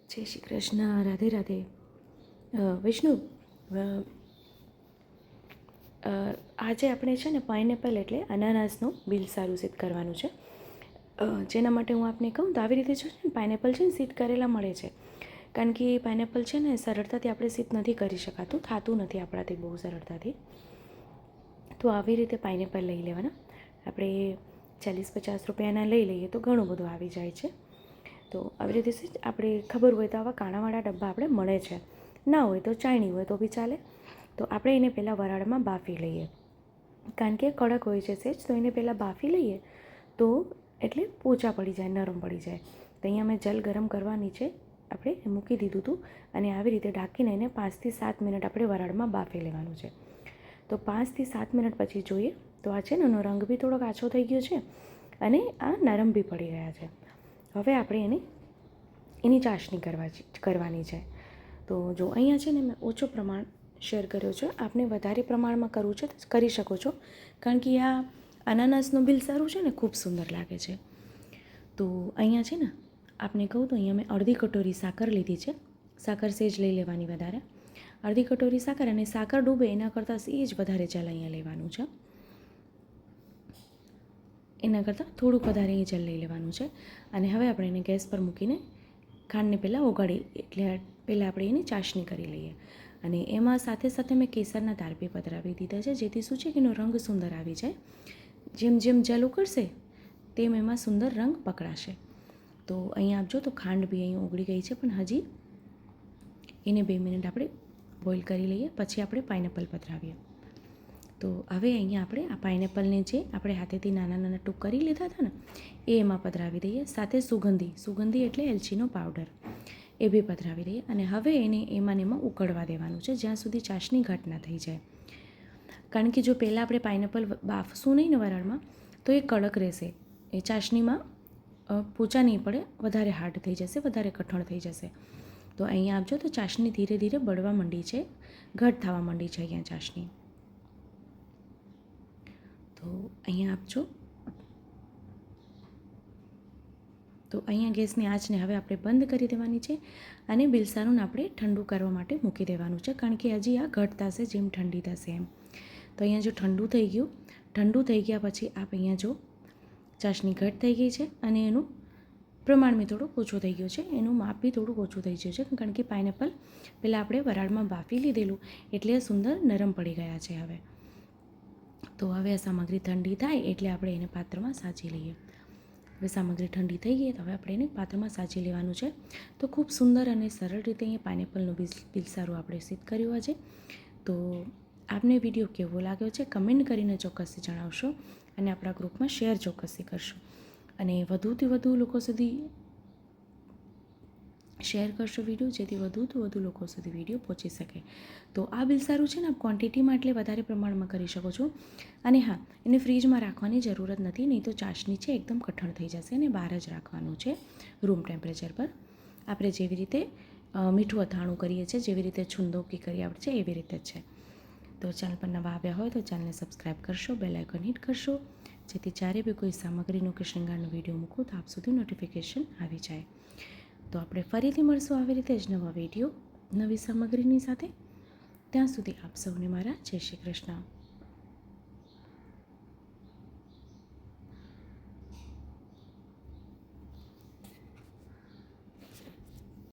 જય શ્રી કૃષ્ણ. રાધે રાધે. વિષ્ણુ, આજે આપણે છે ને પાઇનેપલ એટલે અનાનસનું બિલ સારું સિદ્ધ કરવાનું છે. જેના માટે હું આપને કહું તો આવી રીતે જો છે ને પાઇનેપલ છે ને સિદ્ધ કરેલા મળે છે. કારણ કે પાઇનેપલ છે ને સરળતાથી આપણે સિદ્ધ નથી કરી શકાતું, થતું નથી આપણાથી બહુ સરળતાથી. તો આવી રીતે પાઇનેપલ લઈ લેવાના. આપણે 40-50 રૂપિયાના લઈ લઈએ તો ઘણું બધું આવી જાય છે. તો આવી રીતે આપણે ખબર હોય તો આવા કાણાવાળા ડબ્બા આપણે મળે છે, ના હોય તો ચાયણી હોય તો બી ચાલે. તો આપણે એને પહેલાં વરાળમાં બાફી લઈએ, કારણ કે કડક હોય છે સેજ, તો એને પહેલાં બાફી લઈએ તો એટલે પોચા પડી જાય, નરમ પડી જાય. તો અહીંયા મેં જલ ગરમ કરવા નીચે આપણે મૂકી દીધું હતું અને આવી રીતે ઢાંકીને એને 5 થી 7 મિનિટ આપણે વરાળમાં બાફી લેવાનું છે. તો 5 થી 7 મિનિટ પછી જોઈએ તો આ છે ને એનો રંગ બી થોડોક આછો થઈ ગયો છે અને આ નરમ બી પડી ગયા છે. હવે આપણે એની ચાસણી કરવાની છે. તો જો અહીંયા છે ને મેં ઓછો પ્રમાણ શેર કર્યો છે, આપને વધારે પ્રમાણમાં કરવું છે તો કરી શકો છો, કારણ કે આ અનાનસનું બિલ સારું છે ને ખૂબ સુંદર લાગે છે. તો અહીંયા છે ને આપને કહું તો અહીંયા મેં અડધી કટોરી સાકર લીધી છે. સાકર સેજ લઈ લેવાની વધારે, અડધી કટોરી સાકર, અને સાકર ડૂબે એના કરતાં સેજ વધારે જલ અહીંયા લેવાનું છે. એના કરતાં થોડુંક વધારે અહીં જલ લઈ લેવાનું છે. અને હવે આપણે એને ગેસ પર મૂકીને ખાંડને પહેલાં ઓગાળી, એટલે પહેલાં આપણે એની ચાસણી કરી લઈએ. અને એમાં સાથે સાથે મેં કેસરના તાર બી પધરાવી દીધા છે, જેથી શું છે કે એનો રંગ સુંદર આવી જાય. જેમ જેમ જલ ઉકળશે તેમ એમાં સુંદર રંગ પકડાશે. તો અહીંયા આપજો તો ખાંડ બી અહીં ઓગળી ગઈ છે, પણ હજી એને 2 મિનિટ આપણે બોઇલ કરી લઈએ, પછી આપણે પાઇનેપલ પધરાવીએ. તો હવે અહીંયા આપણે આ પાઇનેપલને જે આપણે હાથેથી નાના નાના ટૂંક કરી લીધા હતા ને એ એમાં પધરાવી દઈએ. સાથે સુગંધી એટલે એલચીનો પાવડર એ બી પધરાવી દઈએ. અને હવે એને એમાં ઉકળવા દેવાનું છે, જ્યાં સુધી ચાસણી ઘટ ના થઈ જાય. કારણ કે જો પહેલાં આપણે પાઇનેપલ બાફશું નહીં ને વરાળમાં તો એ કડક રહેશે, એ ચાસણીમાં પોચા નહીં પડે, વધારે હાર્ડ થઈ જશે, વધારે કઠણ થઈ જશે. તો અહીંયા આપજો તો ચાસણી ધીરે ધીરે બળવા માંડી છે, ઘટ થવા માંડી છે અહીંયા ચાસણી. તો અહીંયા આપજો. તો અહીંયા ગેસની આંચને હવે આપણે બંધ કરી દેવાની છે અને બિલસારુંને આપણે ઠંડુ કરવા માટે મૂકી દેવાનું છે, કારણ કે હજી આ ઘટ થશે જેમ ઠંડી થશે એમ. તો અહીંયા જો ઠંડુ થઈ ગયું, ઠંડુ થઈ ગયા પછી આપ અહીંયા જો ચાસણી ઘટ થઈ ગઈ છે અને એનું પ્રમાણ બી થોડુંક ઓછું થઈ ગયું છે, એનું માપ બી થોડુંક ઓછું થઈ ગયું છે, કારણ કે પાઇનેપલ પહેલાં આપણે વરાળમાં બાફી લીધેલું એટલે સુંદર નરમ પડી ગયા છે હવે. તો હવે આ સામગ્રી ઠંડી થાય એટલે આપણે એને પાત્રમાં સાચી લઈએ. હવે સામગ્રી ઠંડી થઈ ગઈ તો હવે આપણે એને પાત્રમાં સાચી લેવાનું છે. તો ખૂબ સુંદર અને સરળ રીતે અહીંયા પાઇનેપલનું બિલ સારું આપણે સિદ્ધ કર્યું છે. તો આપને વિડીયો કેવો લાગ્યો છે કમેન્ટ કરીને ચોક્કસથી જણાવશો અને આપણા ગ્રુપમાં શેર ચોક્કસથી કરશો, અને વધુથી વધુ લોકો સુધી શેર કરશો વિડીયો, જેથી વધુ લોકો સુધી વિડીયો પહોંચી શકે. તો આ બિલ સારું છે ને આપ ક્વોન્ટિટીમાં એટલે વધારે પ્રમાણમાં કરી શકો છો. અને હા, એને ફ્રીજમાં રાખવાની જરૂરત નથી, નહીં તો ચાસણી છે એકદમ કઠણ થઈ જશે, અને બહાર જ રાખવાનું છે રૂમ ટેમ્પરેચર પર. આપણે જેવી રીતે મીઠું અથાણું કરીએ છીએ, જેવી રીતે છુંદોકી કરી આવડે છે એવી રીતે જ છે. તો ચેનલ પર નવા આવ્યા હોય તો ચેનલને સબસ્ક્રાઈબ કરશો, બેલ આઇકન હિટ કરશો, જેથી જ્યારે બી કોઈ સામગ્રીનો કે શૃંગારનો વિડીયો મૂકું તો આપ સુધી નોટિફિકેશન આવી જાય. તો આપણે ફરીથી મળશું આવી રીતે જ નવા વિડીયો નવી સામગ્રીની સાથે. ત્યાં સુધી આપ સૌને મારા જય શ્રી કૃષ્ણ.